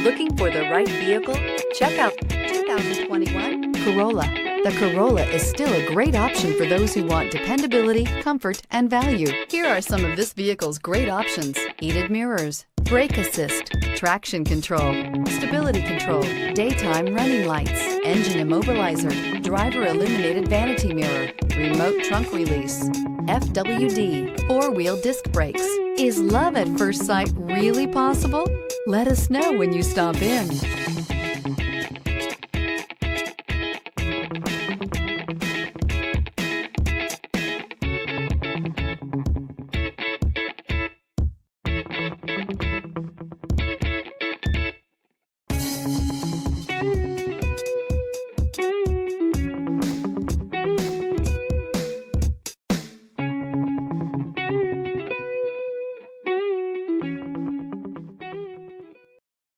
Looking for the right vehicle? Check out 2021 Corolla. The Corolla is still a great option for those who want dependability, comfort, and value. Here are some of this vehicle's great options: heated mirrors, brake assist, traction control, stability control, daytime running lights, engine immobilizer, driver illuminated vanity mirror, remote trunk release, FWD, four-wheel disc brakes. Is love at first sight really possible? Let us know when you stop in.